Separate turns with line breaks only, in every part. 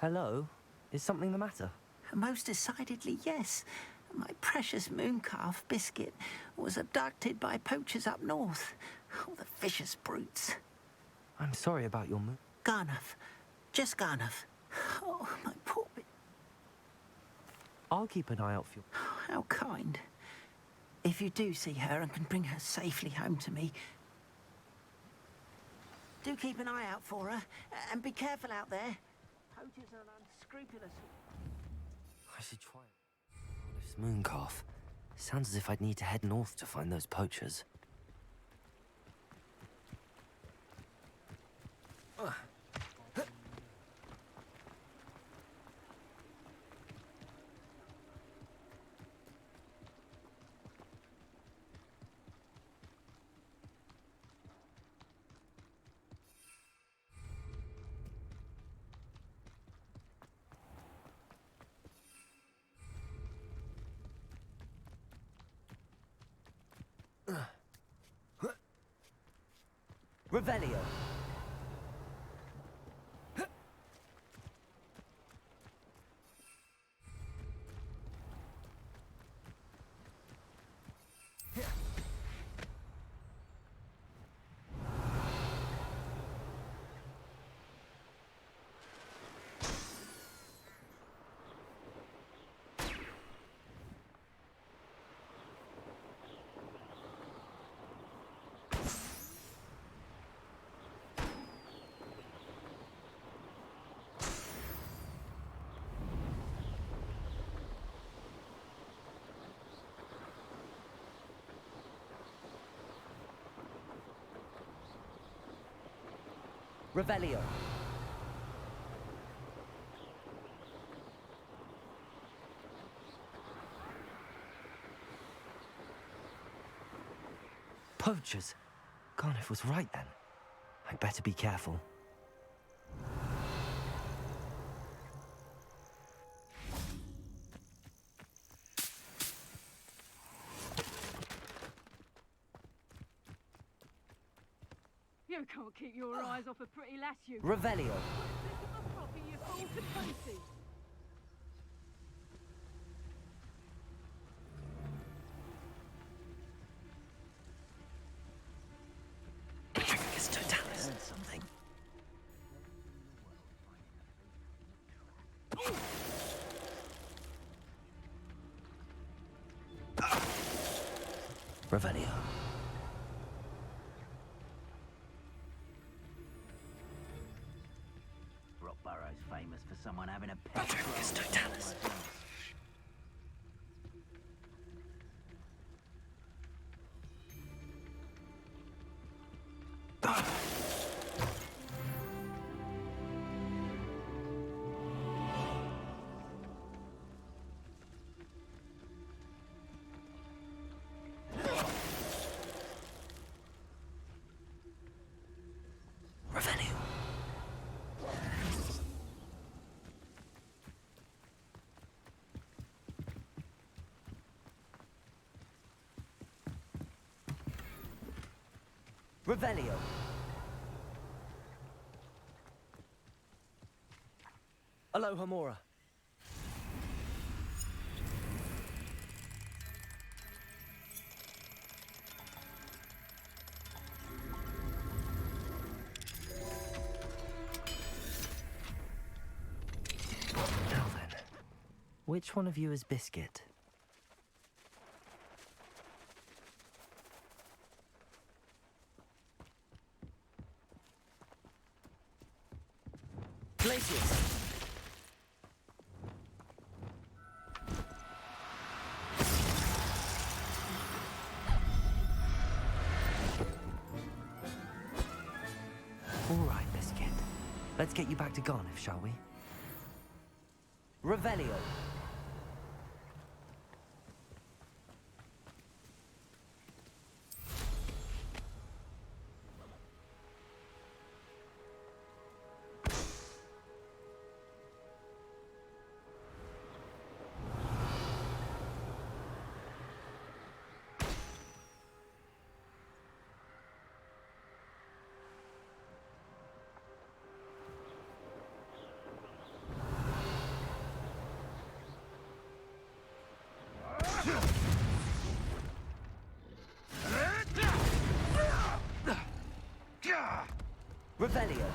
Hello? Is something the matter?
Most decidedly, yes. My precious mooncalf, Biscuit, was abducted by poachers up north. Oh, the vicious brutes.
I'm sorry about your moon.
Garnuff. Just Garnuff. Oh, my poor bit.
I'll keep an eye out for you.
Oh, how kind. If you do see her and can bring her safely home to me, do keep an eye out for her, and be careful out there. Poachers are unscrupulous.
I should try it. This mooncalf. Sounds as if I'd need to head north to find those poachers. Revelio. Revelio. Poachers? Garniff was right then. I'd better be careful.
You can't keep your eyes off a pretty lass, you.
Revelio.
You fall to pieces.
Trigus totalis. Something. Revelio.
Rockborough's famous for someone having a pet.
Trigus totalis. Revelio. Revelio. Aloha Mora. Now then, which one of you is Biscuit? Glacius! All right, Biscuit. Let's get you back to Garniff, shall we? Revelio! Revelio.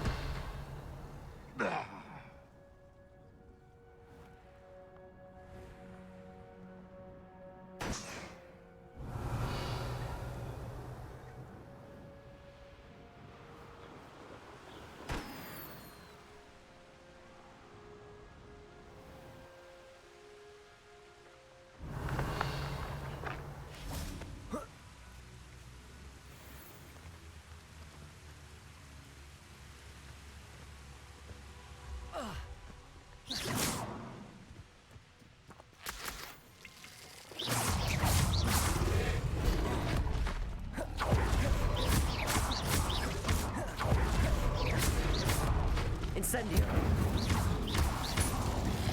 Incendio.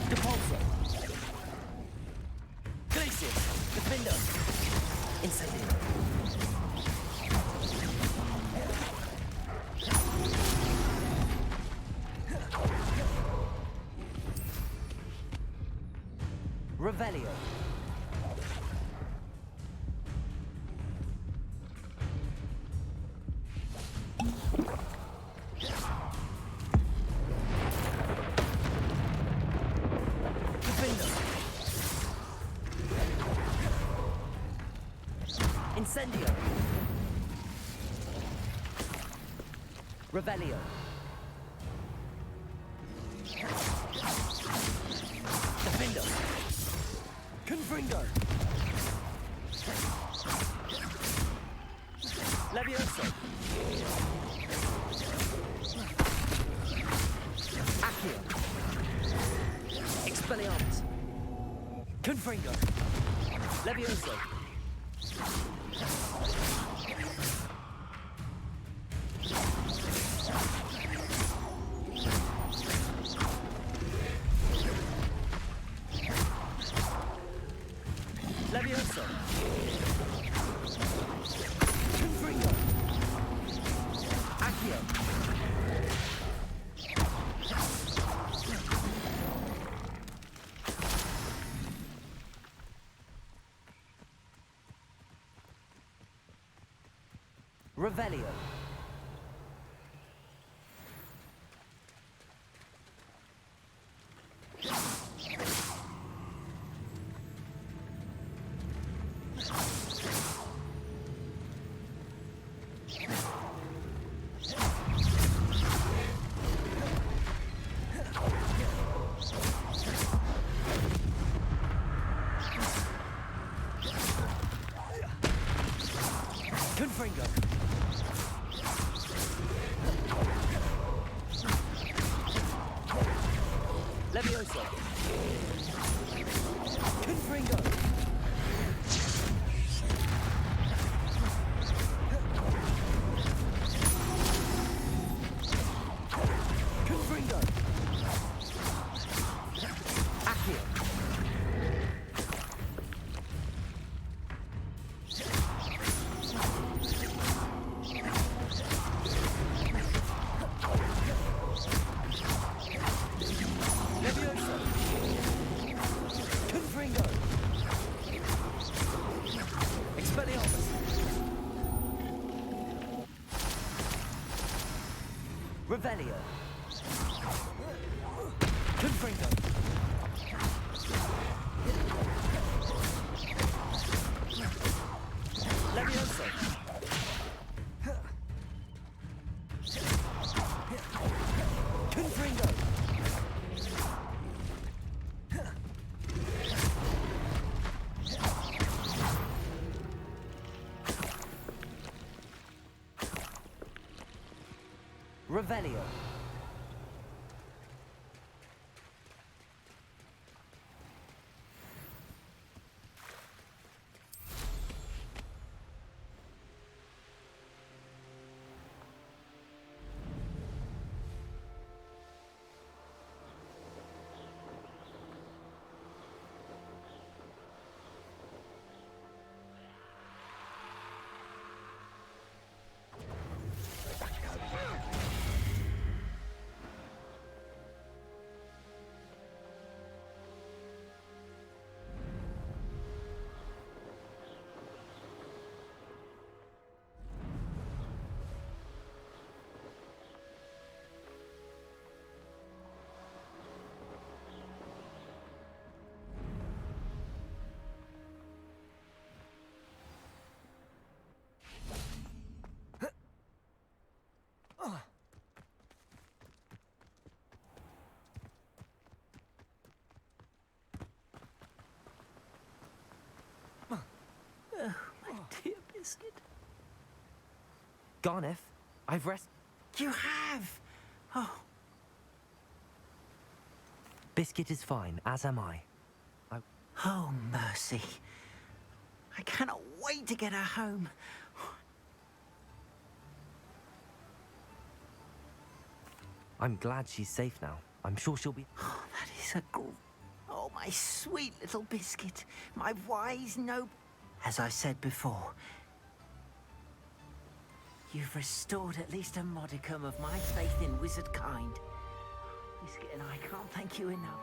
Depulso. Glacius. Defender. Incendio. Revelio. Incendio. Revelio. Defendo. Confringo. Levioso. Accio. Expelliarmus. Confringo. Levioso. Levioso. Confringo. Accio. Revelio. Confringo. Levioso. Confringo. Confringo. Accio. Levioso. Confringo. Expelliarmus. Revelio. Confringo. Levioso. Confringo. Revelio.
Biscuit?
Garneth, I've
You have! Oh,
Biscuit is fine, as am I.
oh, mercy. I cannot wait to get her home.
I'm glad she's safe now. I'm sure she'll be...
Oh, that is a Oh, my sweet little Biscuit. My wise, noble... As I said before, you've restored at least a modicum of my faith in wizard kind. Biscuit and I can't thank you enough.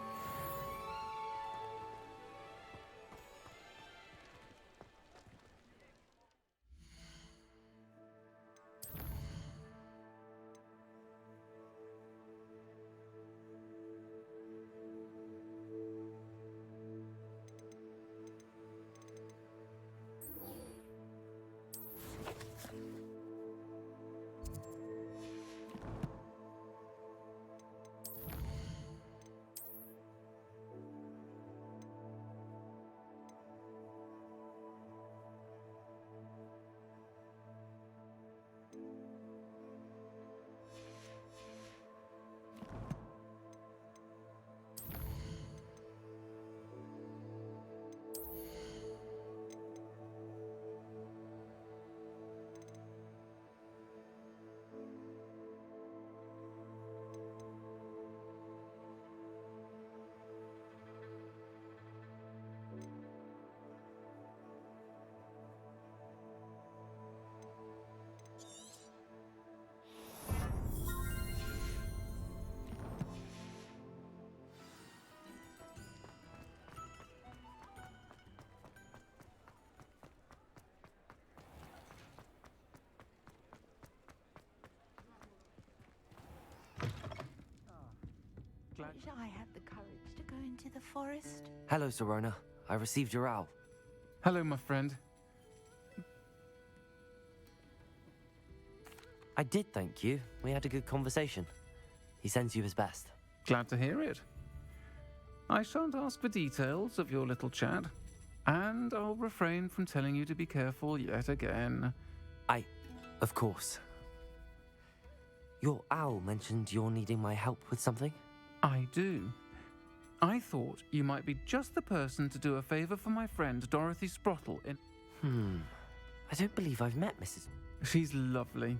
Wish I had the courage to go into the forest.
Hello, Serona. I received your owl.
Hello, my friend.
I did thank you. We had a good conversation. He sends you his best.
Glad to hear it. I shan't ask for details of your little chat, and I'll refrain from telling you to be careful yet again.
Of course. Your owl mentioned you're needing my help with something?
I do. I thought you might be just the person to do a favor for my friend Dorothy Sprottle in...
I don't believe I've met Mrs...
She's lovely.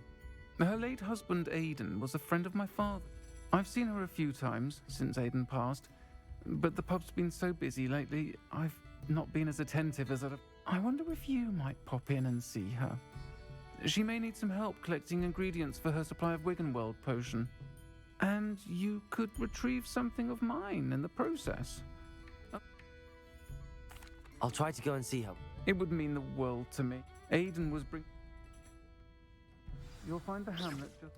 Her late husband Aidan was a friend of my father. I've seen her a few times since Aidan passed, but the pub's been so busy lately, I've not been as attentive as I'd have... I wonder if you might pop in and see her. She may need some help collecting ingredients for her supply of Wiggenweld potion. And you could retrieve something of mine in the process.
I'll try to go and see her.
It would mean the world to me. Aidan was You'll find the hamlet just...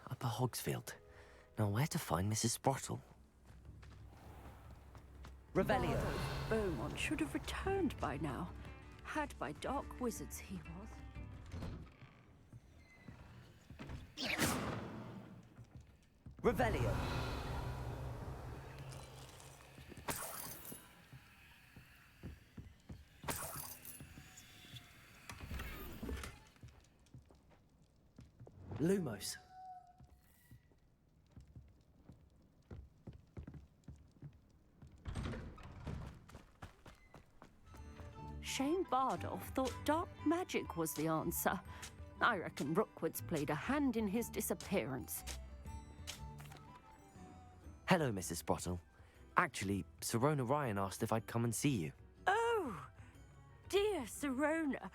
Upper Hogsfield. Now where to find Mrs. Sprottle? Revelio.
Beaumont should have returned by now. Had by dark wizards he was.
Revelio. Lumos.
Shane Bardolph thought dark magic was the answer. I reckon Rookwood's played a hand in his disappearance.
Hello, Mrs. Sprottle. Actually, Serona Ryan asked if I'd come and see you.
Oh, dear Serona.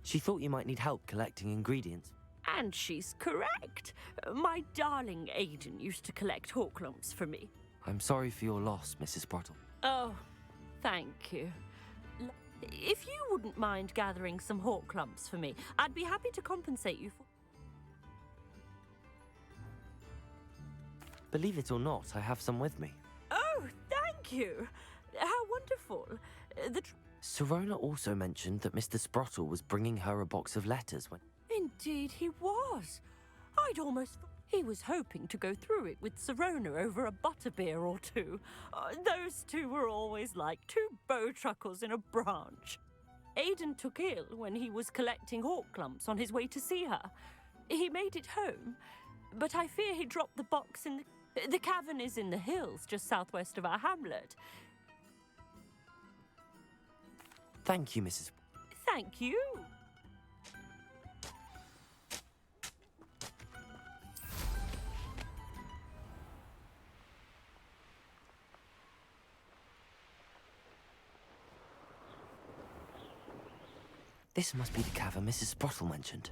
She thought you might need help collecting ingredients.
And she's correct. My darling Aidan used to collect hawklumps for me.
I'm sorry for your loss, Mrs. Sprottle.
Oh, thank you. If you wouldn't mind gathering some hawklumps for me, I'd be happy to compensate you for...
Believe it or not, I have some with me.
Oh, thank you. How wonderful.
Sirona also mentioned that Mr. Sprottle was bringing her a box of letters when...
Indeed he was. I'd almost... He was hoping to go through it with Sirona over a butterbeer or two. Those two were always like two bowtruckles in a branch. Aidan took ill when he was collecting hawk clumps on his way to see her. He made it home, but I fear he dropped the box in the cavern is in the hills just southwest of our hamlet.
Thank you, Mrs.
Thank you.
This must be the cavern Mrs. Sprottle mentioned.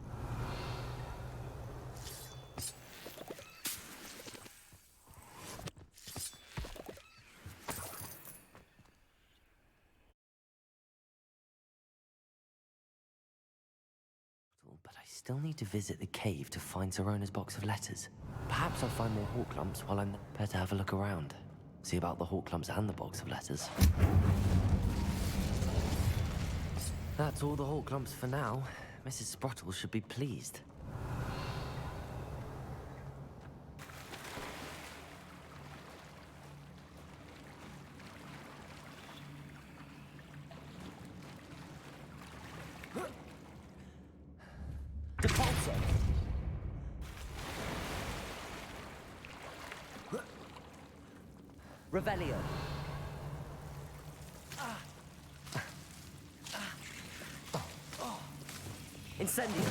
But I still need to visit the cave to find Sirona's box of letters. Perhaps I'll find more hawk lumps while I'm there. Better have a look around. See about the hawk lumps and the box of letters. That's all the hawk lumps for now. Mrs. Sprottle should be pleased.
Depulso! Revelio! Incendio!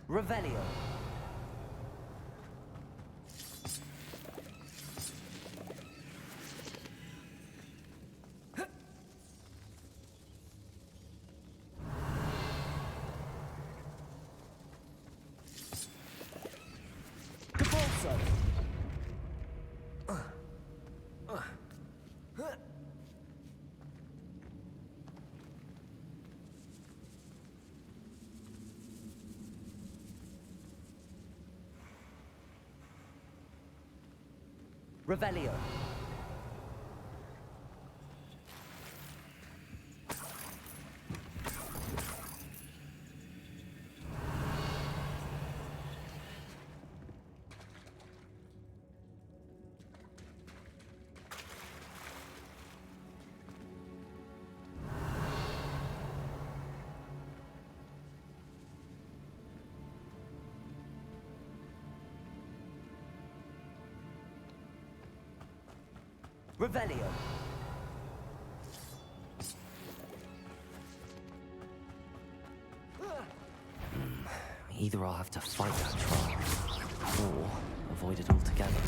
Revelio! Revelio. Revelio.
Either I'll have to fight that trial, or avoid it altogether.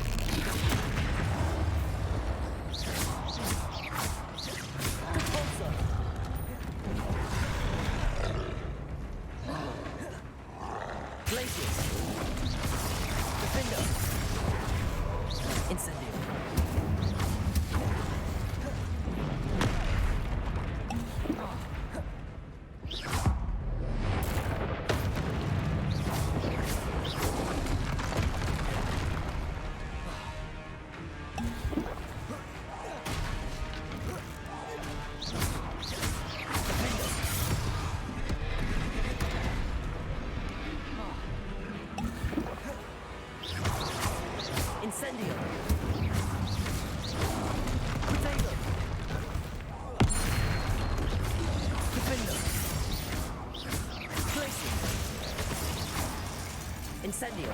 Glacius. Defender. Incendio. Incendio. Potato. Defender. Glacier. Incendio.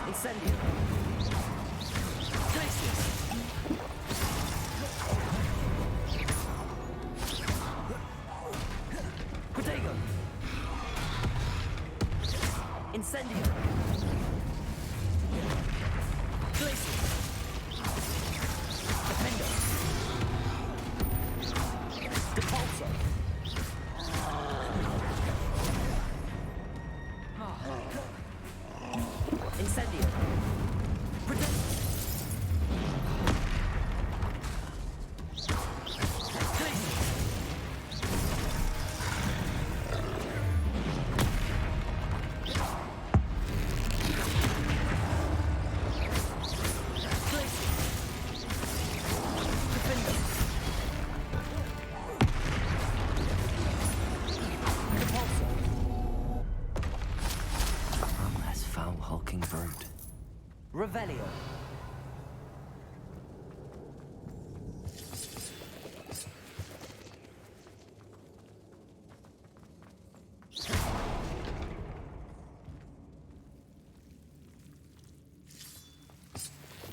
Incendio. Potato. Incendio. Glacier. Defender. Revelio.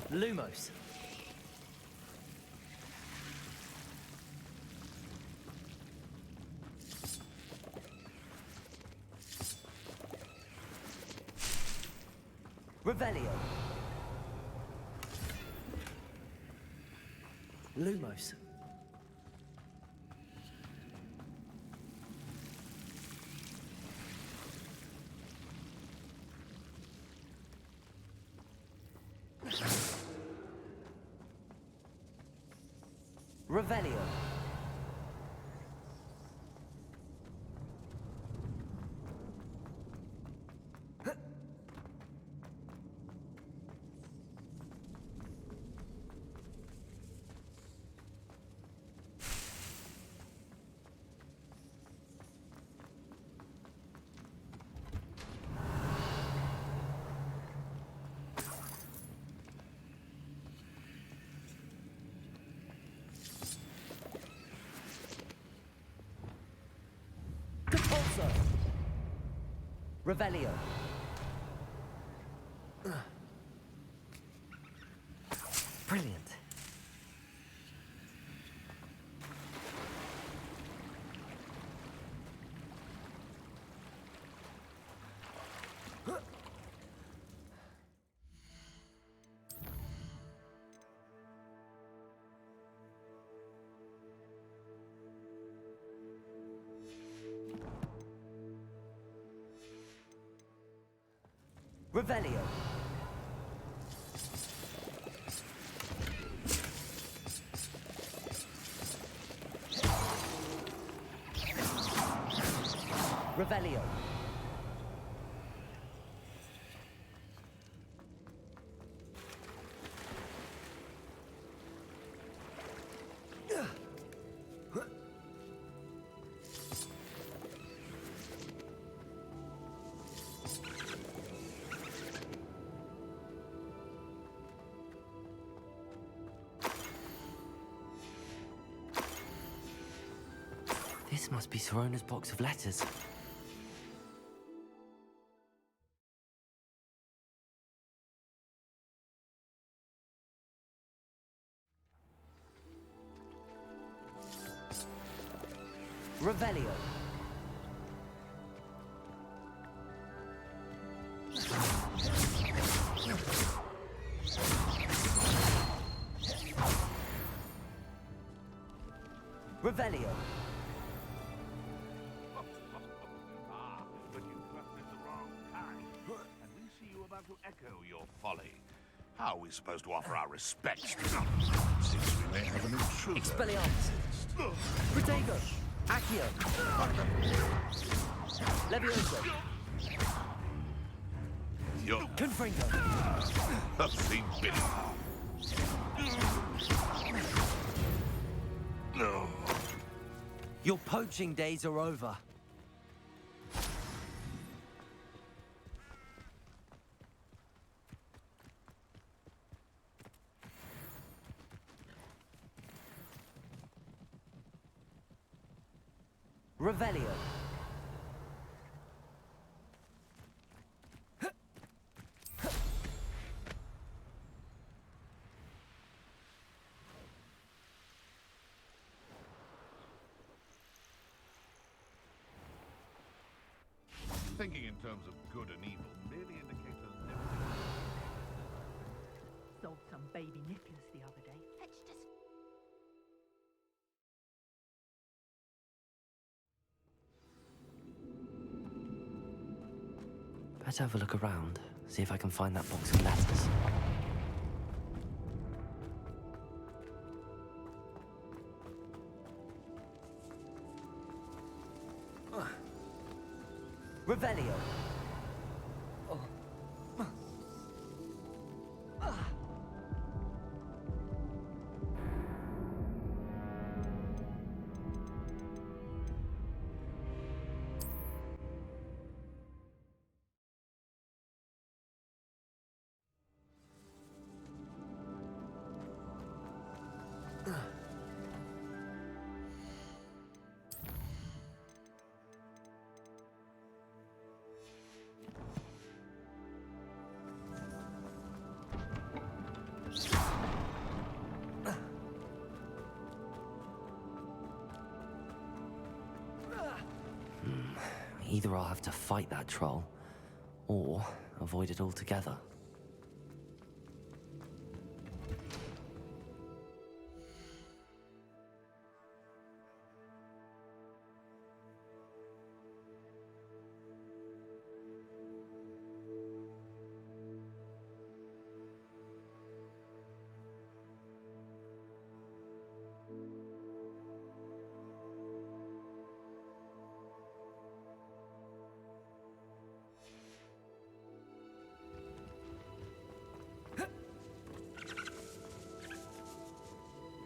Lumos. Revelio.
Lumos.
Revelio. Compulso. Revelio.
Brilliant.
Revelio. Revelio.
This must be Sirona's box of letters.
Revelio. Revelio.
But you trusted the wrong kind, and we see you about to echo your folly. How are we supposed to offer our respects? Since we may have an intruder.
Expelliarmus. Protego. Accio. Levioso.
You're
Confringo.
a clean Billy. No.
Your poaching days are over. Revelio.
Thinking in terms of good and evil merely indicates a limited...
Sold some baby Nicholas the other day. Fetched us.
Better have a look around, see if I can find that box of letters.
Revelio.
Either I'll have to fight that troll, or avoid it altogether.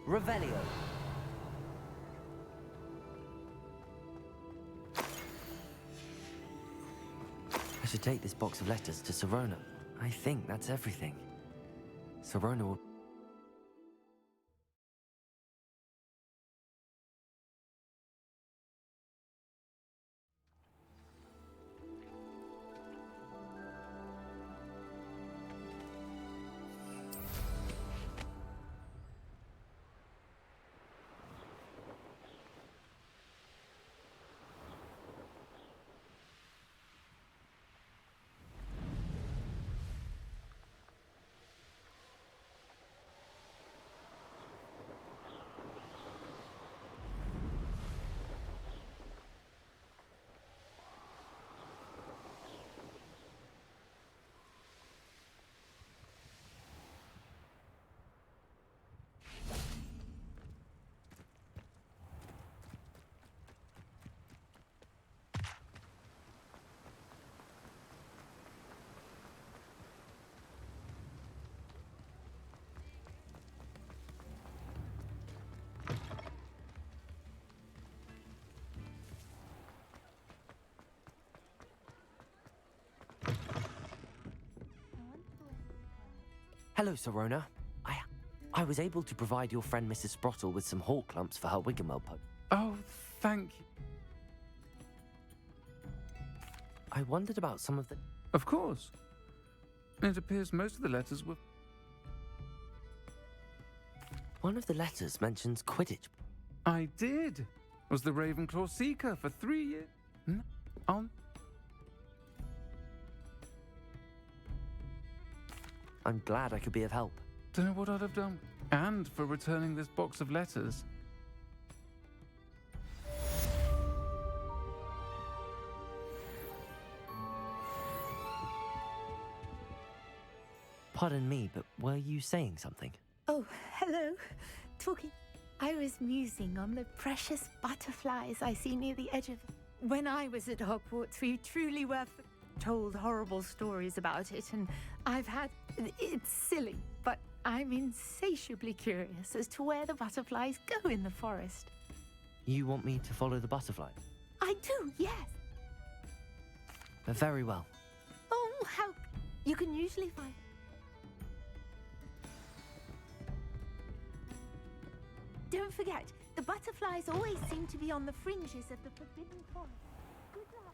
Revelio.
I should take this box of letters to Sirona. I think that's everything. Sirona will... Hello, Sirona. I was able to provide your friend Mrs. Sprottle with some hawk lumps for her Wiggenweld pug.
Oh, thank you.
I wondered about some of the...
Of course. It appears most of the letters were...
One of the letters mentions Quidditch.
I did. Was the Ravenclaw Seeker for 3 years. On.
I'm glad I could be of help.
Don't know what I'd have done. And for returning this box of letters.
Pardon me, but were you saying something?
Oh, hello. Talking. I was musing on the precious butterflies I see near the edge of... When I was at Hogwarts, we truly were told horrible stories about it, and I've had... It's silly, but I'm insatiably curious as to where the butterflies go in the forest.
You want me to follow the butterfly?
I do, yes.
Very well.
Oh, how... You can usually find... Don't forget, the butterflies always seem to be on the fringes of the forbidden forest. Good luck.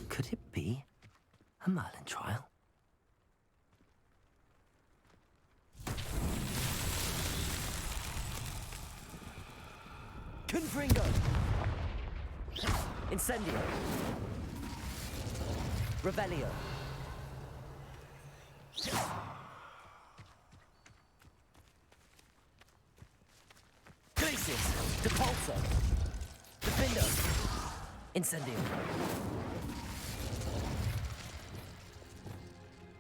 Could it be a Merlin trial?
Confringo! Incendio! Revelio! Glacius! Depulso! Defindo! Incendio!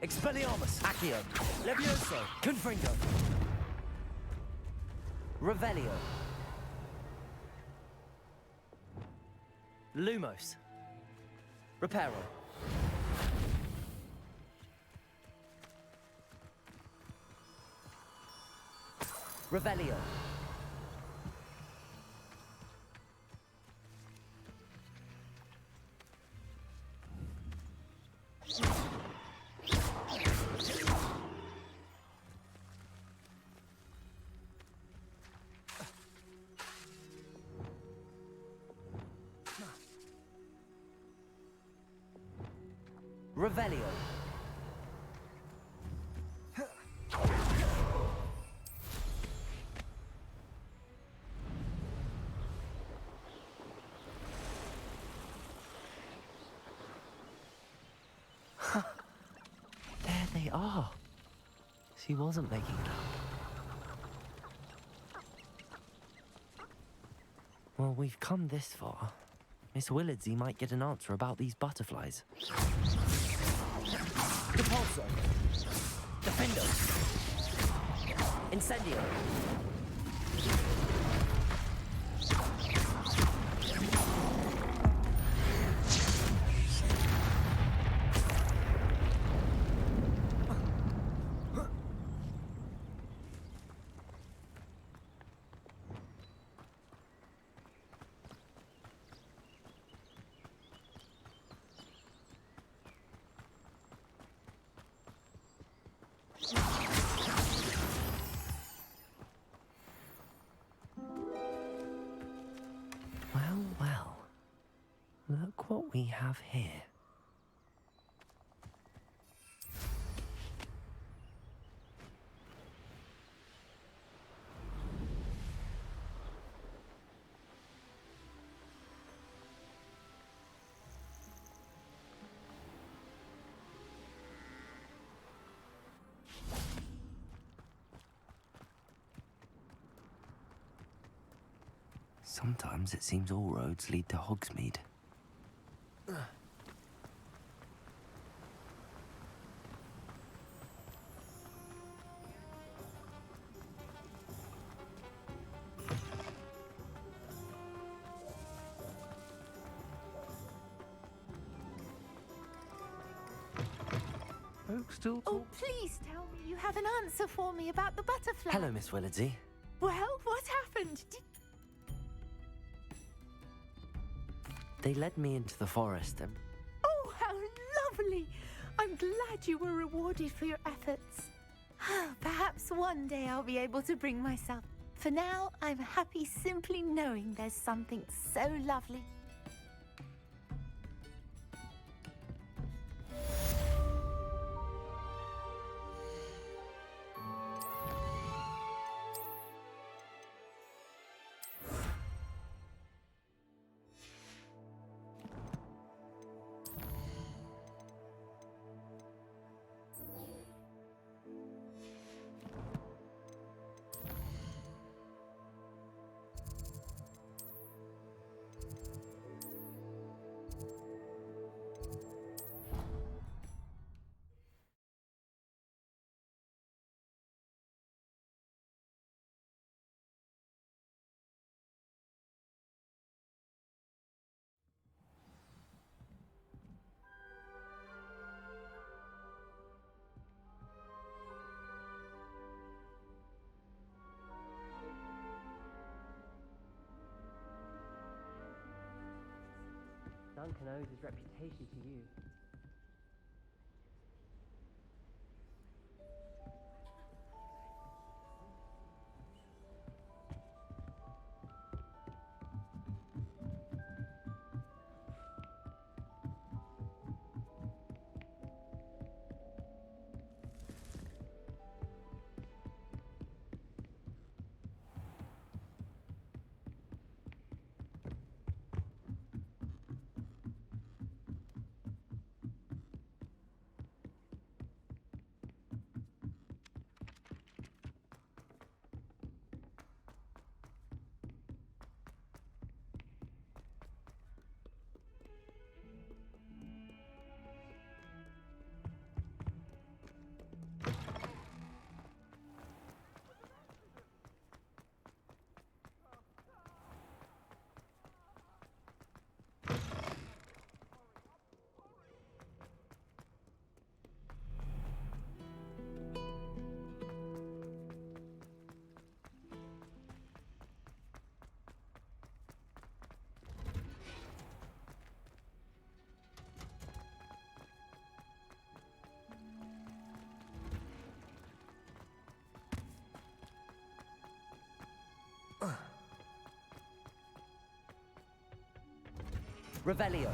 Expelliarmus! Accio! Levioso! Confringo! Revelio! Lumos! Reparo! Revelio! Revelio!
There they are. She wasn't making it up. Well, we've come this far. Miss Willardsey might get an answer about these butterflies.
Depulso! Defindo! Incendio!
Well, well. Look what we have here. Sometimes it seems all roads lead to Hogsmeade.
Folks still talk.
Oh, please tell me you have an answer for me about the butterfly.
Hello, Miss Willardsey.
Well, what happened?
They led me into the forest and...
Oh, how lovely! I'm glad you were rewarded for your efforts. Perhaps one day I'll be able to bring myself. For now, I'm happy simply knowing there's something so lovely.
Duncan owes his reputation to you. Revelio.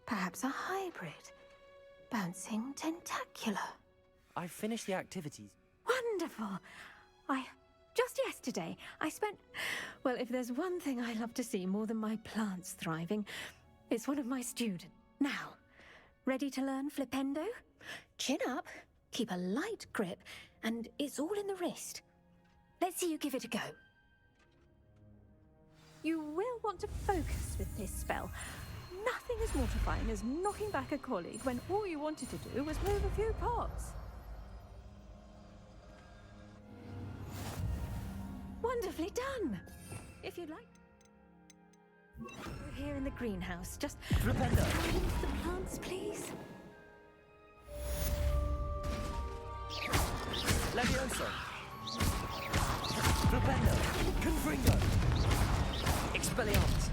Perhaps a hybrid. Bouncing tentacular.
I finished the activities.
Wonderful. Just yesterday, I spent... Well, if there's one thing I love to see more than my plants thriving, it's one of my students. Now, ready to learn flipendo? Chin up, keep a light grip, and it's all in the wrist. Let's see you give it a go. You will want to focus with this spell. Nothing as mortifying as knocking back a colleague when all you wanted to do was move a few pots. Wonderfully done! If you'd like... We're here in the greenhouse. Just...
Flipendo.
The plants, please.
Levioso. Flipendo. Confringo. Expelliarmus.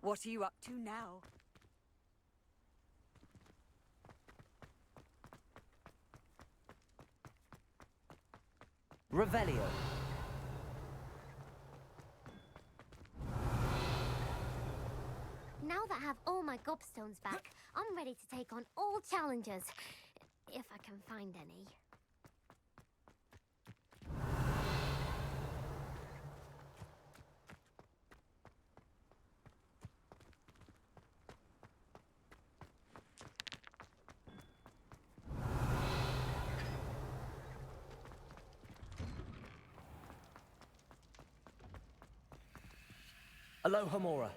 What are you up to now?
Revelio.
Now that I have all my gobstones back, I'm ready to take on all challenges. If I can find any.
Aloha Mora.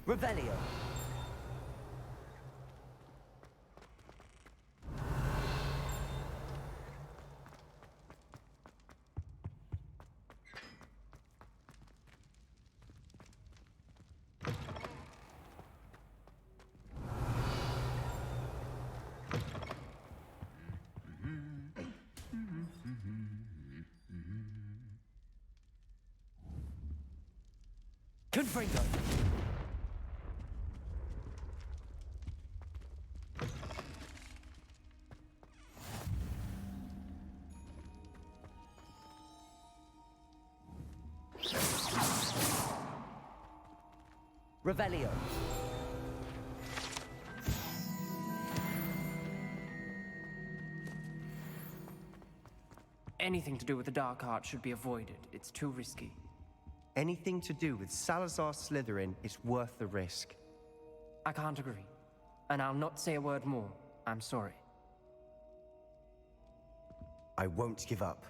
Revelio. Confringo. Revelio. Anything to do with the dark art should be avoided. It's too risky.
Anything to do with Salazar Slytherin is worth the risk.
I can't agree. And I'll not say a word more. I'm sorry.
I won't give up.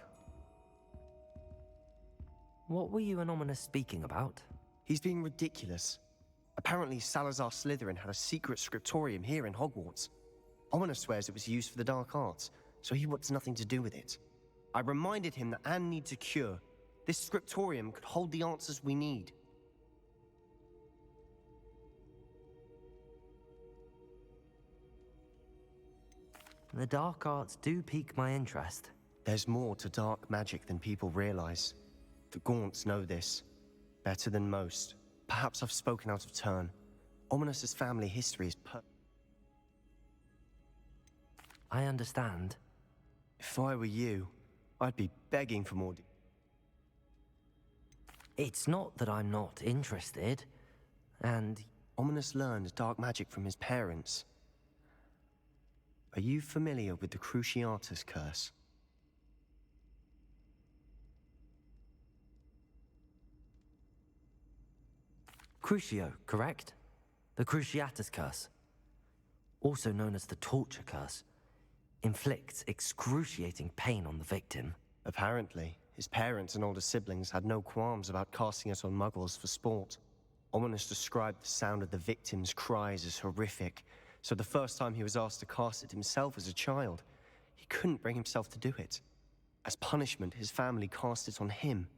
What were you and Ominous speaking about?
He's being ridiculous. Apparently Salazar Slytherin had a secret scriptorium here in Hogwarts. Ominous swears it was used for the dark arts, so he wants nothing to do with it. I reminded him that Anne needs a cure. This scriptorium could hold the answers we need.
The dark arts do pique my interest.
There's more to dark magic than people realize. The Gaunts know this. Better than most. Perhaps I've spoken out of turn. Ominous's family history is
I understand.
If I were you, I'd be begging for more.
It's not that I'm not interested, and
Ominous learned dark magic from his parents. Are you familiar with the Cruciatus curse?
Crucio, correct? The Cruciatus curse, also known as the torture curse, inflicts excruciating pain on the victim.
Apparently, his parents and older siblings had no qualms about casting it on muggles for sport. Ominous described the sound of the victim's cries as horrific, so the first time he was asked to cast it himself as a child, he couldn't bring himself to do it. As punishment, his family cast it on him.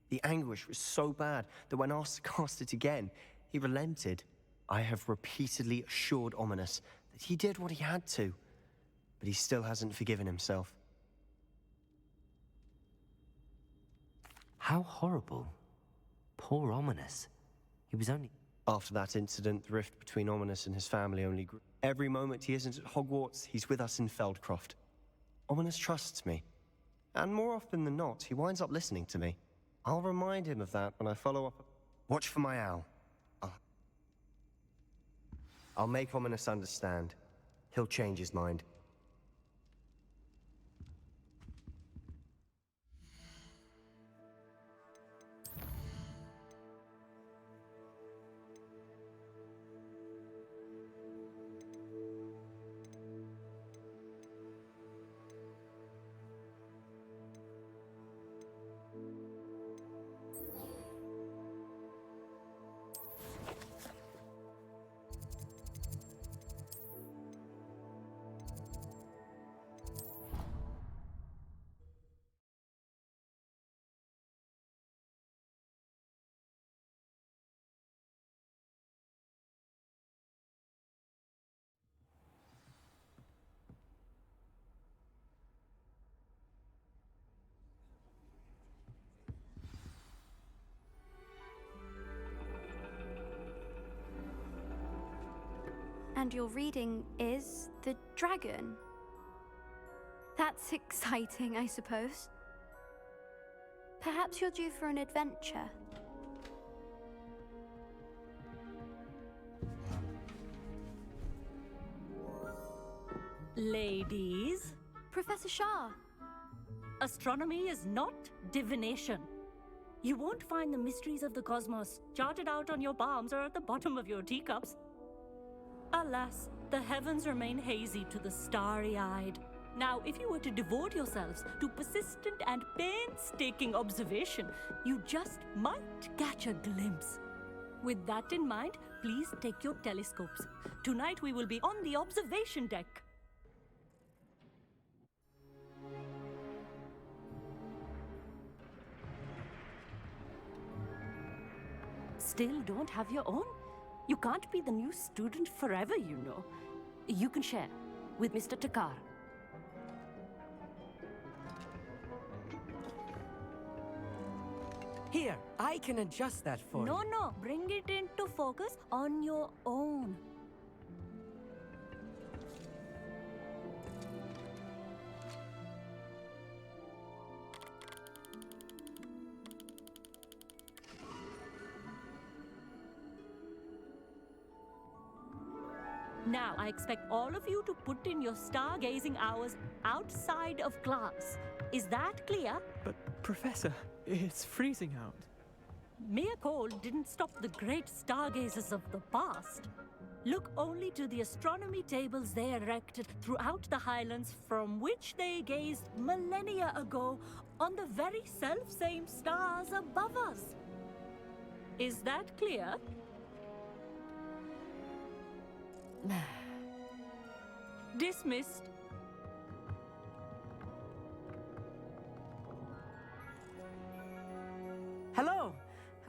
The anguish was so bad that when asked to cast it again, he relented. I have repeatedly assured Ominous that he did what he had to, but he still hasn't forgiven himself.
How horrible. Poor Ominous. He was only...
After that incident, the rift between Ominous and his family only grew. Every moment he isn't at Hogwarts, he's with us in Feldcroft. Ominous trusts me. And more often than not, he winds up listening to me. I'll remind him of that when I follow up. Watch for my owl. I'll make Ominous understand. He'll change his mind.
And your reading is the dragon. That's exciting, I suppose. Perhaps you're due for an adventure.
Ladies,
Professor Shah.
astronomy is not divination. You won't find the mysteries of the cosmos charted out on your palms or at the bottom of your teacups. Alas, the heavens remain hazy to the starry-eyed. Now, if you were to devote yourselves to persistent and painstaking observation, you just might catch a glimpse. With that in mind, please take your telescopes. Tonight we will be on the observation deck. Still don't have your own? You can't be the new student forever, you know. You can share with Mr. Takar.
Here, I can adjust that for you.
No, bring it into focus on your own. Now, I expect all of you to put in your stargazing hours outside of class. Is that clear?
But, Professor, it's freezing out.
Mere cold didn't stop the great stargazers of the past. Look only to the astronomy tables they erected throughout the Highlands, from which they gazed millennia ago on the very self-same stars above us. Is that clear? Dismissed.
Hello.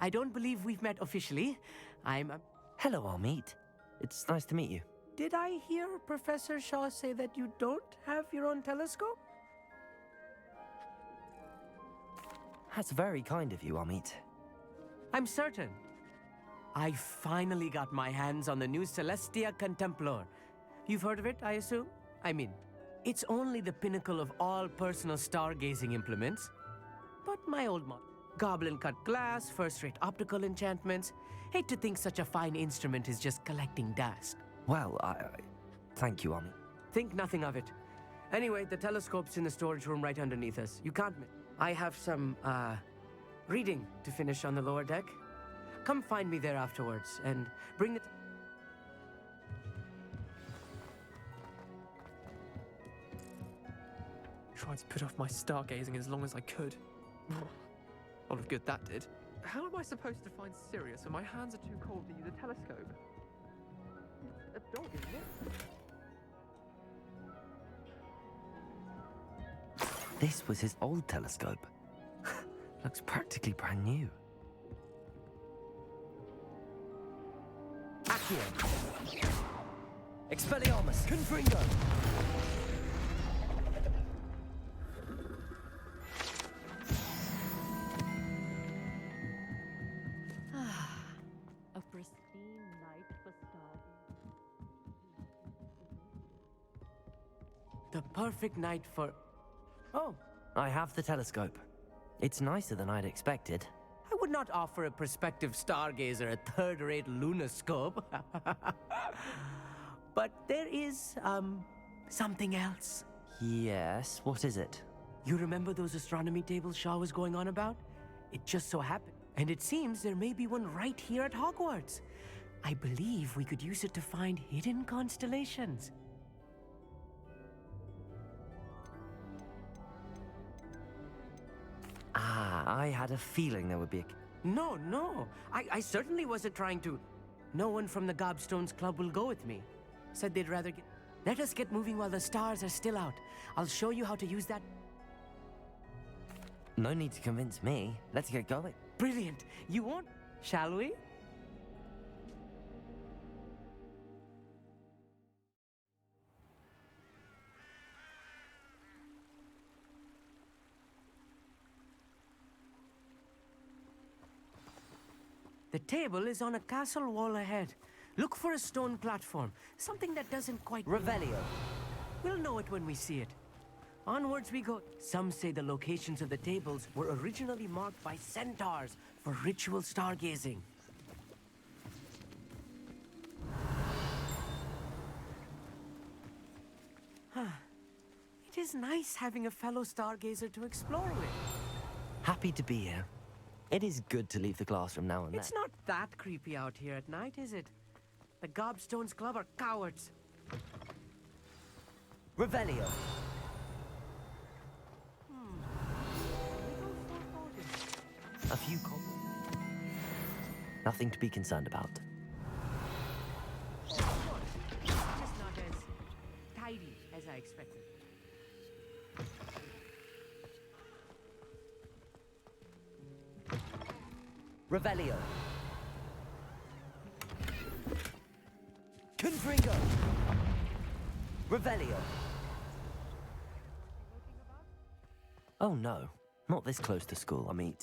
I don't believe we've met officially.
Hello, Amit. It's nice to meet you.
Did I hear Professor Shaw say that you don't have your own telescope?
That's very kind of you, Amit.
I'm certain. I finally got my hands on the new Celestia Contemplar. You've heard of it, I assume? I mean,
It's only the pinnacle of all personal stargazing implements. But my old mod. Goblin cut glass, first-rate optical enchantments. Hate to think such a fine instrument is just collecting dust.
Well, thank you, Ami.
Think nothing of it. Anyway, the telescope's in the storage room right underneath us. You can't miss. I have some, reading to finish on the lower deck. Come find me there afterwards, and bring the...
Tried to put off my stargazing as long as I could. All of good that did. How am I supposed to find Sirius when my hands are too cold to use a telescope? It's a dog, isn't it?
This was his old telescope. Looks practically brand new. Accio! Expelliarmus! Confringo!
A pristine night for stargazing.
The perfect night for... Oh,
I have the telescope. It's nicer than I'd expected.
I would not offer a prospective stargazer a third-rate lunoscope. But there is, something else.
Yes, what is it?
You remember those astronomy tables Shaw was going on about? It just so happened. And it seems there may be one right here at Hogwarts. I believe we could use it to find hidden constellations.
Ah, I had a feeling there would be a...
No. I certainly wasn't trying to... No one from the Gobstones Club will go with me. Said they'd rather get... Let us get moving while the stars are still out. I'll show you how to use that...
No need to convince me. Let's get going.
Brilliant. You won't... Shall we? The table is on a castle wall ahead. Look for a stone platform. Something that doesn't quite...
Revelio.
We'll know it when we see it. Onwards we go. Some say the locations of the tables were originally marked by centaurs for ritual stargazing. It is nice having a fellow stargazer to explore with.
Happy to be here. It is good to leave the classroom now and then.
It's not that creepy out here at night, is it? The Gobstones Club are cowards.
Revelio. A few nothing to be concerned about.
Just not as tidy as I expected.
Revelio. Confringo. Revelio. Oh no, not this close to school, I mean.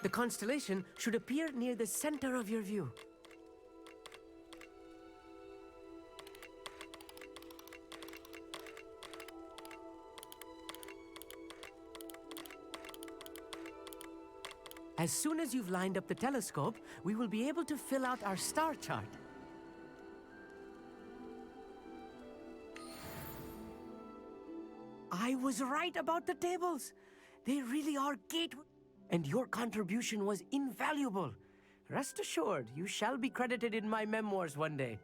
The constellation should appear near the center of your view. As soon as you've lined up the telescope, we will be able to fill out our star chart. I was right about the tables. They really are gateways. And your contribution was invaluable. Rest assured, you shall be credited in my memoirs one day.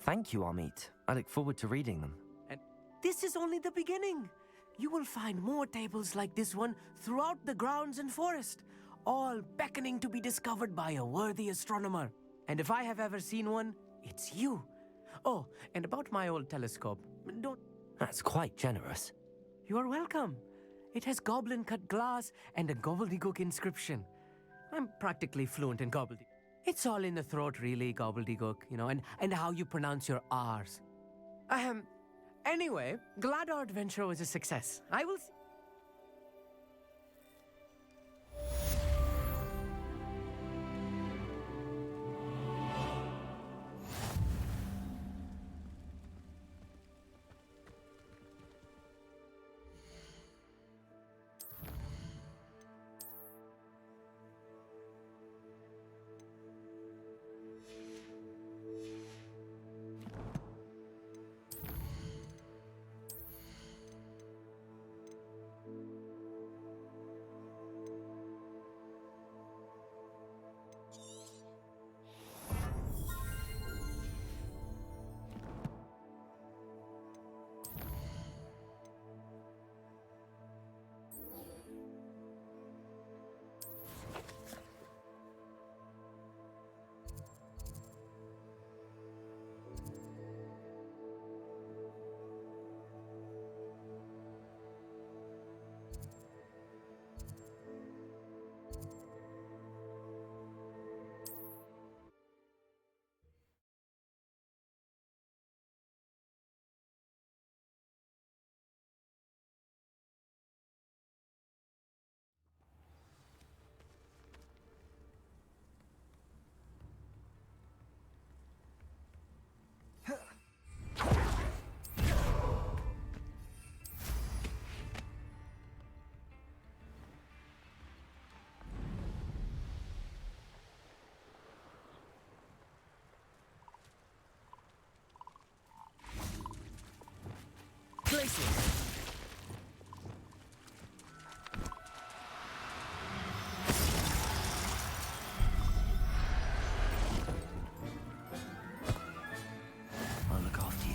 Thank you, Amit. I look forward to reading them.
And this is only the beginning. You will find more tables like this one throughout the grounds and forest, all beckoning to be discovered by a worthy astronomer. And if I have ever seen one, it's you. Oh, and about my old telescope, don't...
That's quite generous.
You are welcome. It has goblin-cut glass and a gobbledygook inscription. I'm practically fluent in gobbledygook. It's all in the throat, really, gobbledygook, you know, and how you pronounce your R's. Anyway, glad our adventure was a success. I will see.
Places.
I'll look after you.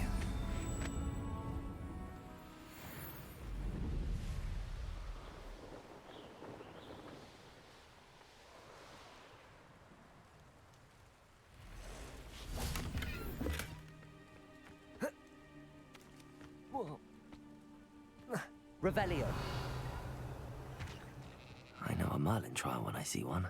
Revelio.
I know a Merlin trial when I see one.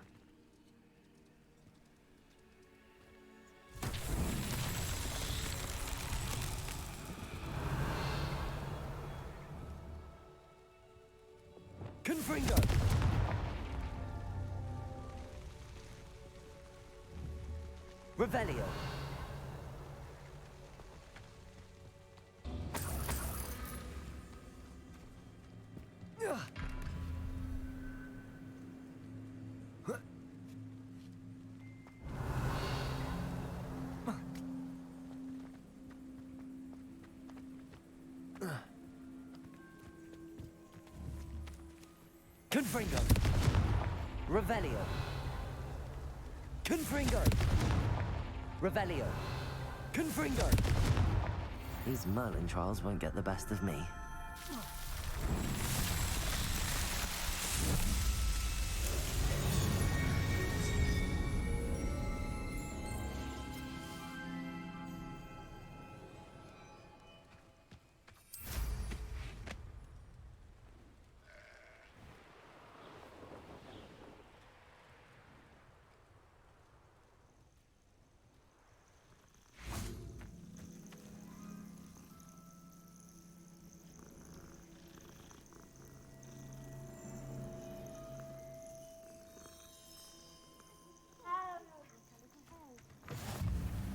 Confringo. Revelio. Confringo. Revelio. Confringo. Revelio. Confringo.
These Merlin trials won't get the best of me.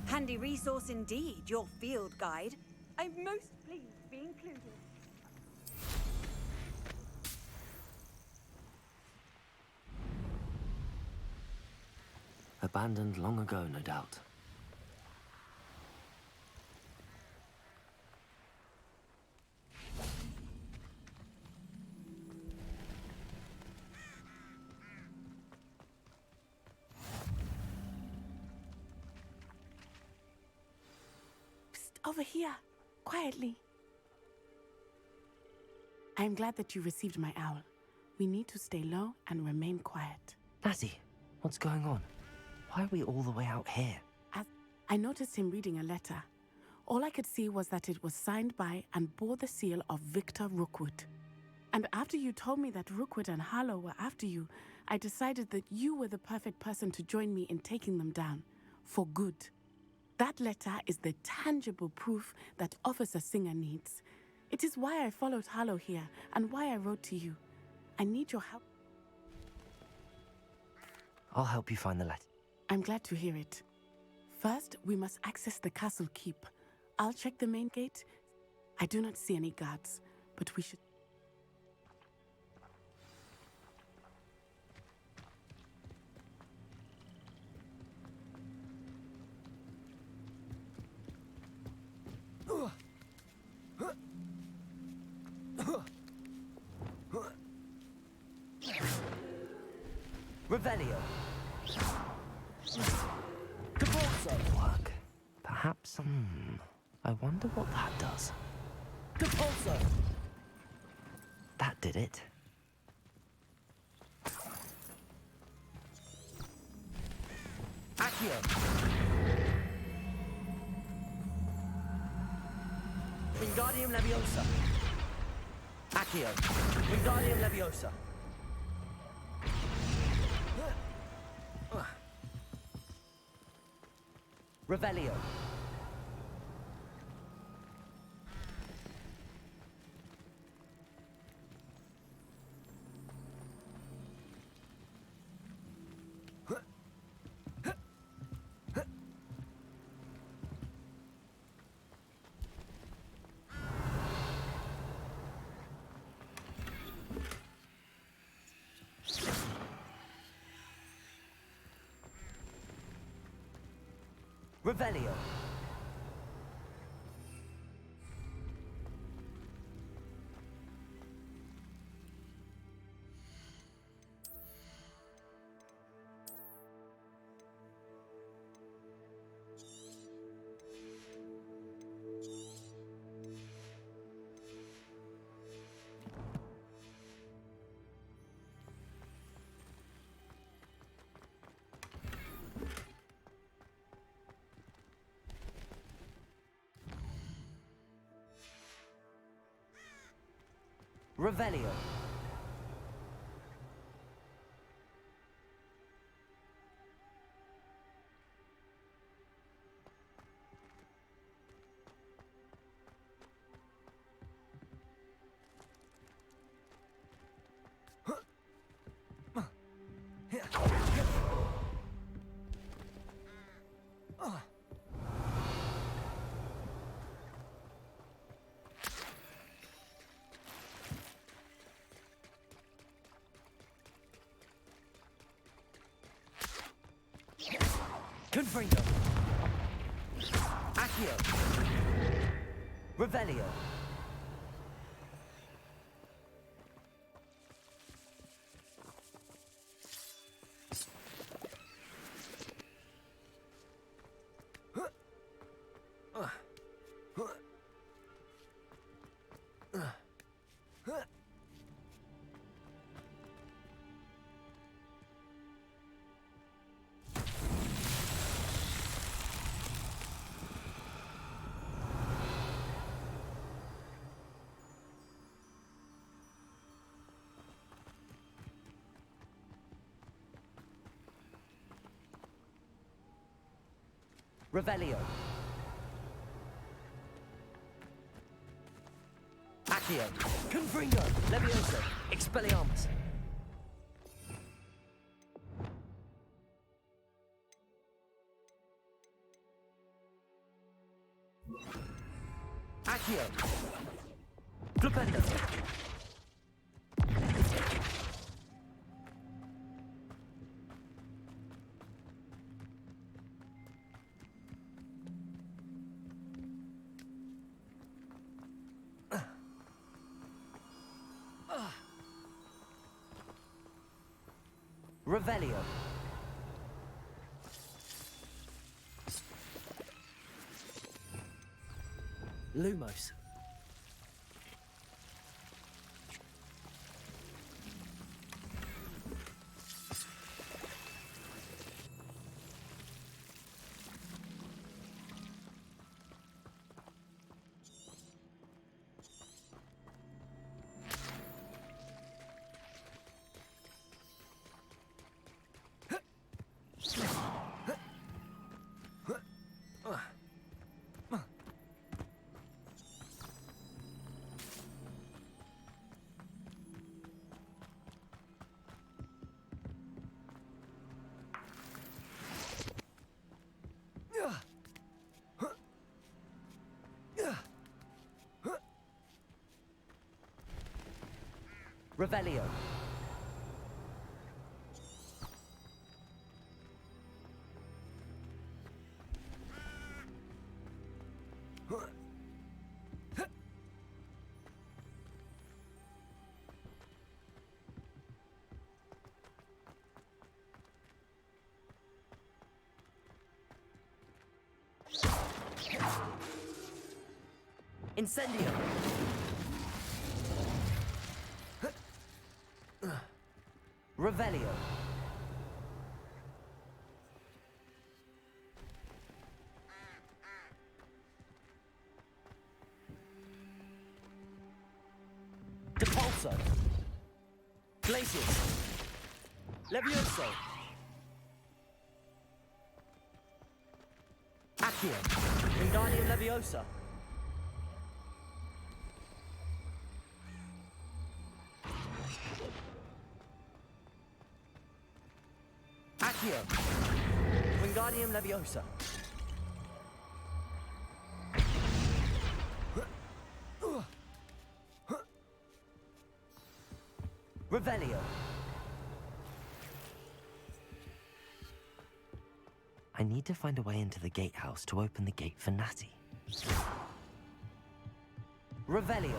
Handy resource indeed, your field guide. I'm most pleased to be included.
Abandoned long ago, no doubt.
Over here, quietly. I am glad that you received my owl. We need to stay low and remain quiet.
Lassie, what's going on? Why are we all the way out here?
I noticed him reading a letter. All I could see was that it was signed by and bore the seal of Victor Rookwood. And after you told me that Rookwood and Harlow were after you, I decided that you were the perfect person to join me in taking them down. For good. That letter is the tangible proof that Officer Singer needs. It is why I followed Harlow here and why I wrote to you. I need your help.
I'll help you find the letter.
I'm glad to hear it. First, we must access the castle keep. I'll check the main gate. I do not see any guards, but we should...
Revelio. Caporzo. Work. Perhaps, I wonder what that does. Caporzo. That did it. Accio. Wingardium Leviosa. Accio. Wingardium Leviosa. Revelio. Revelio. Revelio. Confringo. Accio. Revelio. Revelio. Accio. Confringo. Levioso. Expelliarmus. Accio. Flipendo. Revelio. Lumos. Revelio. Incendio. Revelio. Depulso. Glacius. Levioso. Accio. Wingardium Leviosa. Accio. Wingardium Leviosa. Revelio. I need to find a way into the gatehouse to open the gate for Natty. Revelio.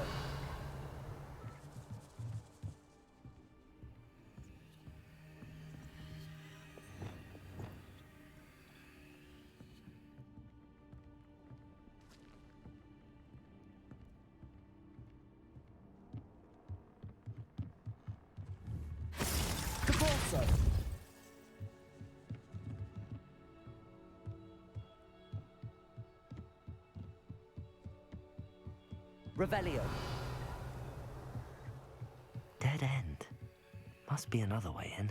Depulso. Revelio. Dead end. Must be another way in.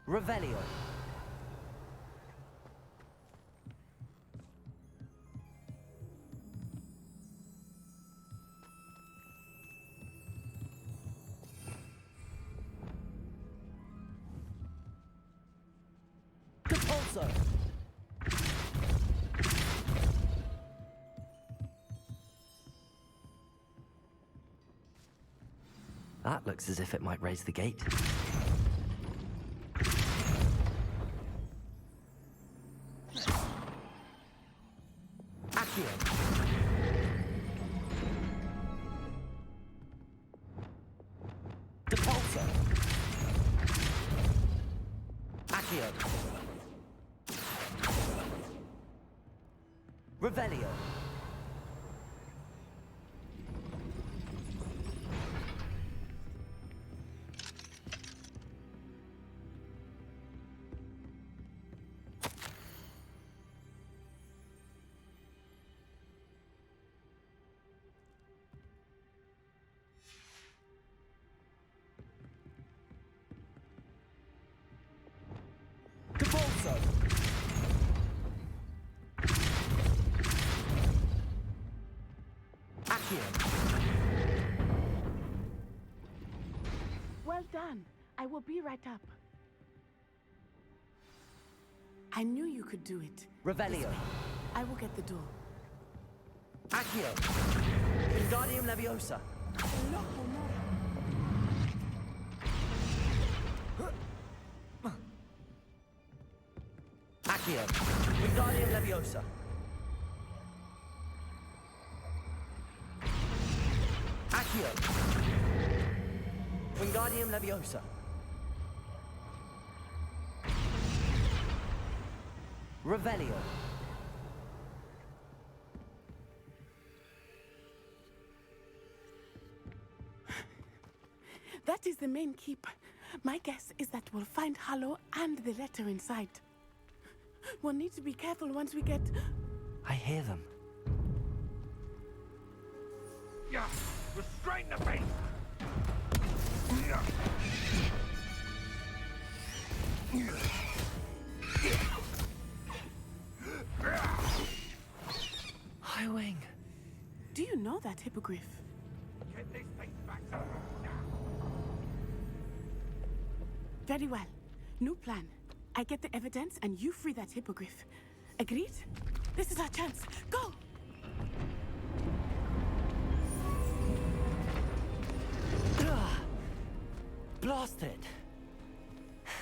Revelio. Depulso. That looks as if it might raise the gate. Accio. Depulso. Accio. Revelio. Depulso. Accio.
Well done. I will be right up. I knew you could do it.
Revelio.
I will get the door.
Accio. Wingardium Leviosa. Accio. Wingardium Leviosa. Accio. Wingardium Leviosa. Revelio.
That is the main keep. My guess is that we'll find Hallow and the letter inside. We'll need to be careful once we get...
I hear them.
Yeah, restrain the beast!
High Wing.
Do you know that hippogriff?
Get this thing back to
Very well. New plan. I get the evidence and you free that hippogriff. Agreed? This is our chance. Go!
Blast it!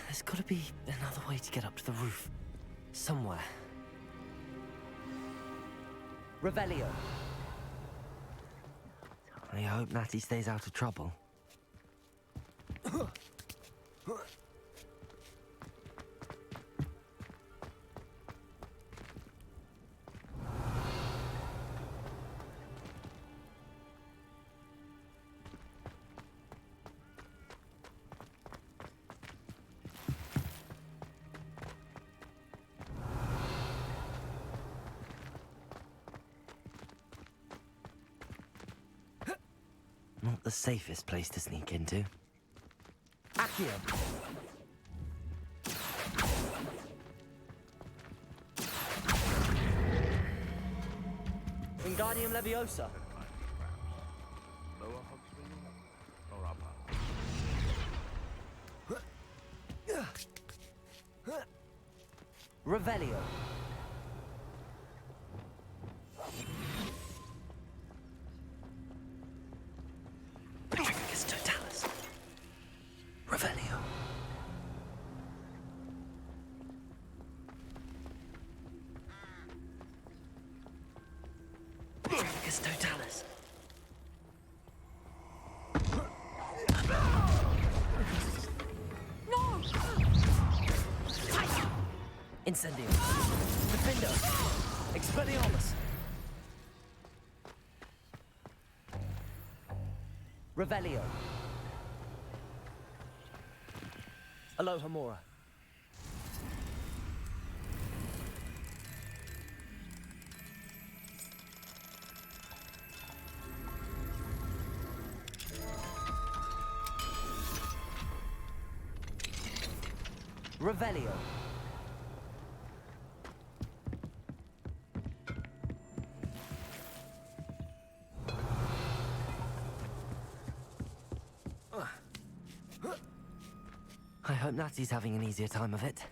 There's gotta be another way to get up to the roof. Somewhere. Revelio. I hope Natty stays out of trouble. Not the safest place to sneak into. Accio! Wingardium Leviosa.
Lower Hogsmeade or upper?
Revelio. Tricus Totalis. Revelio. Tricus Totalis.
No!
Incendio. Defendo. Expelliarmus. Revelio. Alohomora. Revelio. I hope Natty's having an easier time of it.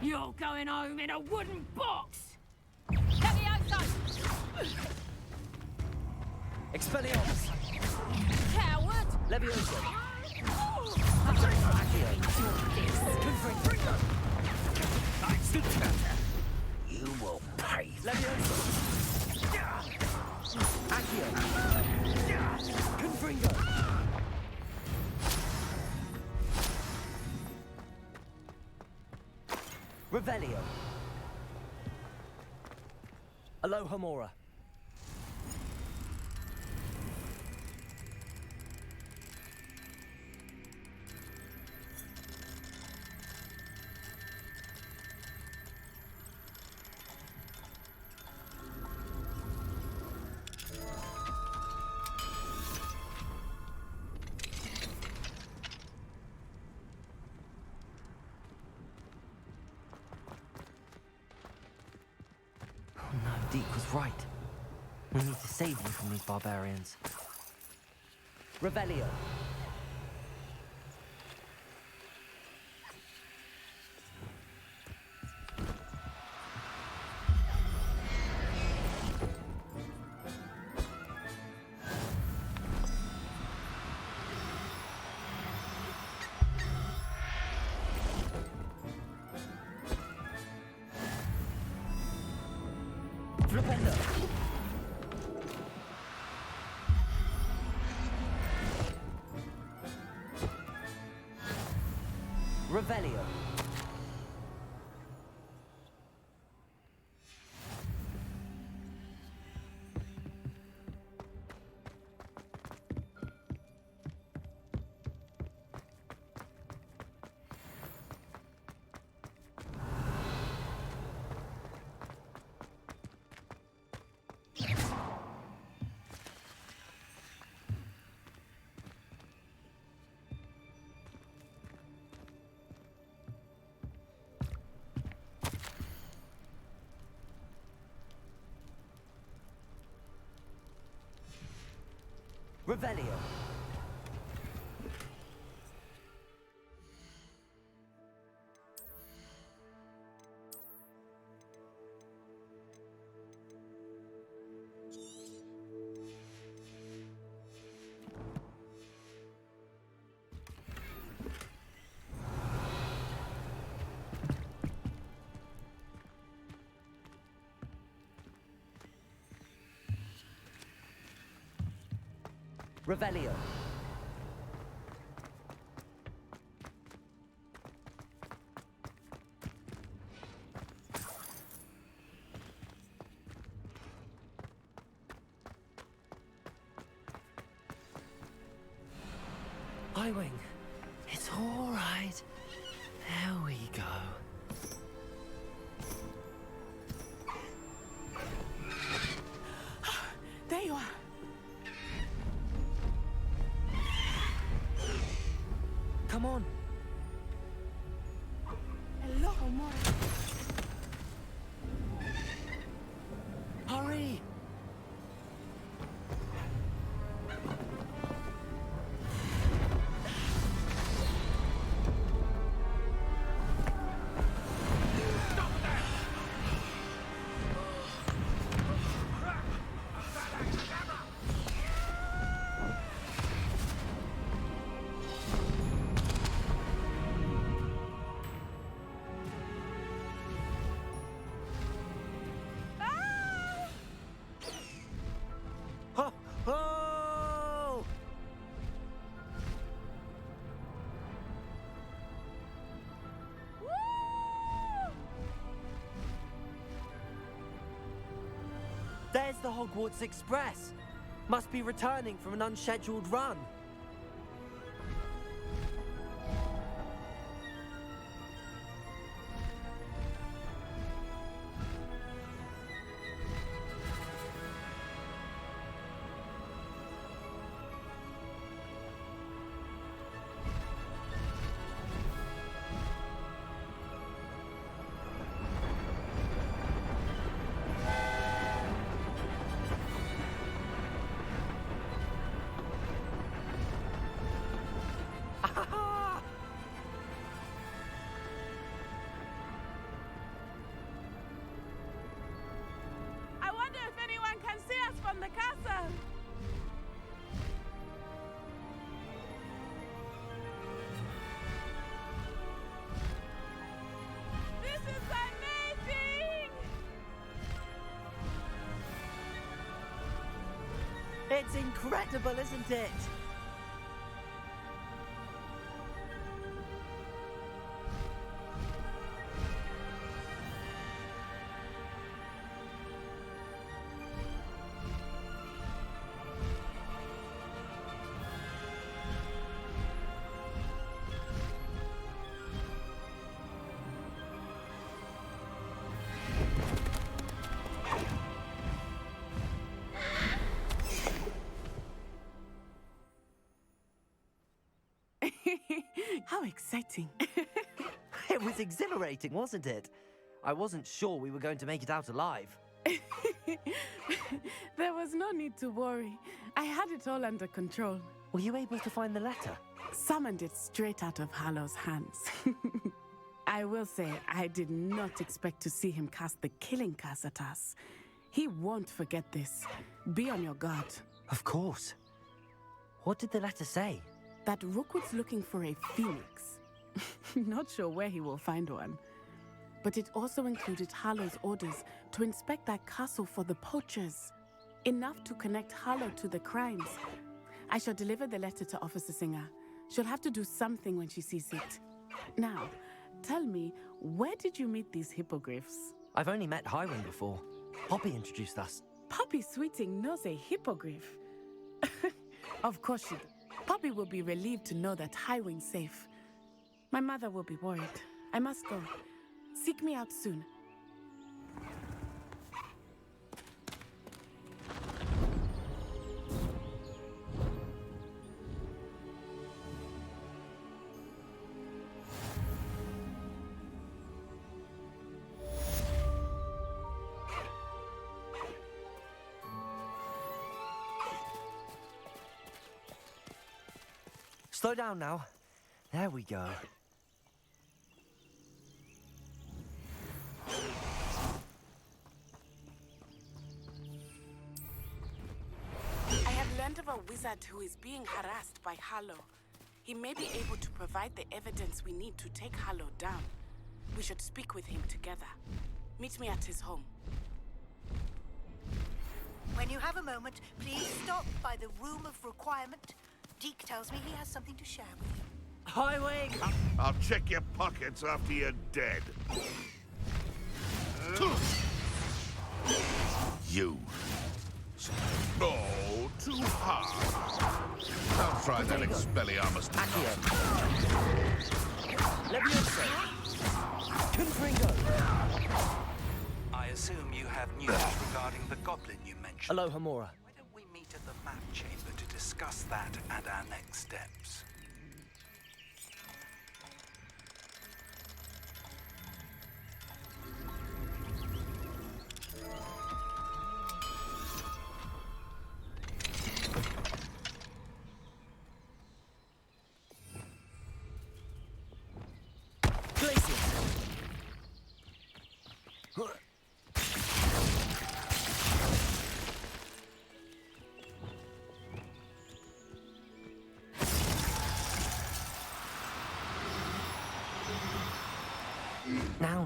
You're going home in a wooden box! Levioso!
Expelliarmus.
Coward!
Levioso.
You will pay.
Levioso. Accio. Confringo. Revelio. Alohomora. No, Deke was right. We need to save you from these barbarians. Revelio. Flipendo. Revelio. Revelio. Revelio. Highwing, it's all right. There we go.
There you are.
Come on.
Hello, Amor.
Hurry! Ho! Ho! There's the Hogwarts Express. Must be returning from an unscheduled run.
I wonder if anyone can see us from the castle. This is amazing!
It's incredible, isn't it?
How exciting.
It was exhilarating, wasn't it? I wasn't sure we were going to make it out alive.
There was no need to worry. I had it all under control.
Were you able to find the letter?
Summoned it straight out of Hallow's hands. I will say, I did not expect to see him cast the killing curse at us. He won't forget this. Be on your guard.
Of course. What did the letter say?
That Rookwood's looking for a phoenix. Not sure where he will find one. But it also included Hallow's orders to inspect that castle for the poachers. Enough to connect Hallow to the crimes. I shall deliver the letter to Officer Singer. She'll have to do something when she sees it. Now, tell me, where did you meet these hippogriffs?
I've only met Highwing before. Poppy introduced us.
Poppy Sweeting knows a hippogriff. Of course she does. Poppy will be relieved to know that Highwing's safe. My mother will be worried. I must go. Seek me out soon.
Slow down now. There we go.
I have learned of a wizard who is being harassed by Harlow. He may be able to provide the evidence we need to take Harlow down. We should speak with him together. Meet me at his home.
When you have a moment, please stop by the Room of Requirement. Deke tells me he has something to share with you.
Highway!
I'll check your pockets after you're dead. You. Oh, too hard. I'll try that Expelliarmus tonight.
I assume you have news regarding the goblin you mentioned.
Aloha Mora.
Why don't we meet at the map chamber to discuss that and our next steps?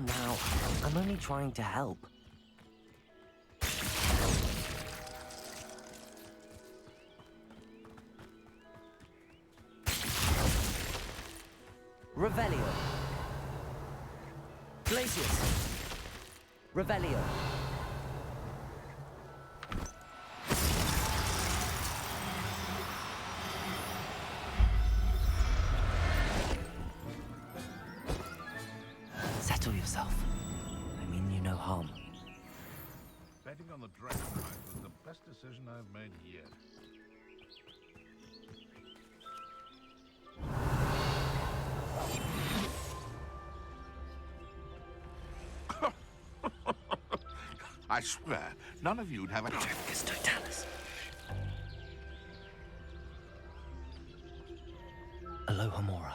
Now. I'm only trying to help. Revelio. Glacius. Revelio. Settle yourself. I mean you no harm.
Betting on the dragon knife was the best decision I've made yet. I swear, none of you'd have a
It's Totalis. Aloha Mora.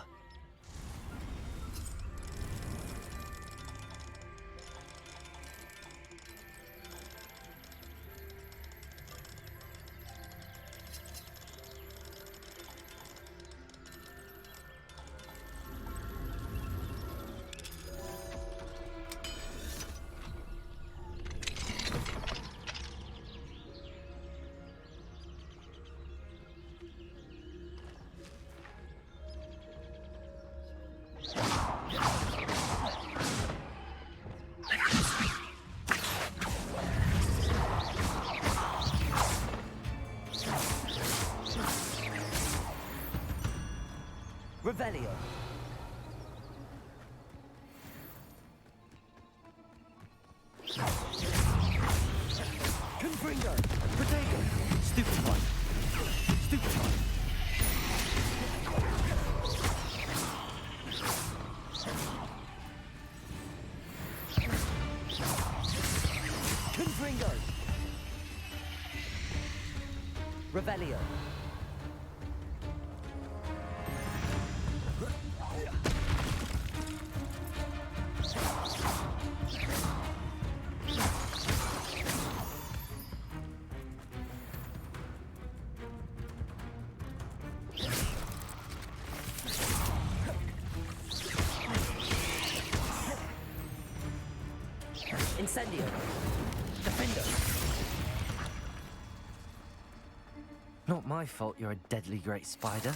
Revelio. Confringo. Potato. Stupid one. Stupid one. Confringo. Revelio. Incendio. Defender. Not my fault you're a deadly great spider.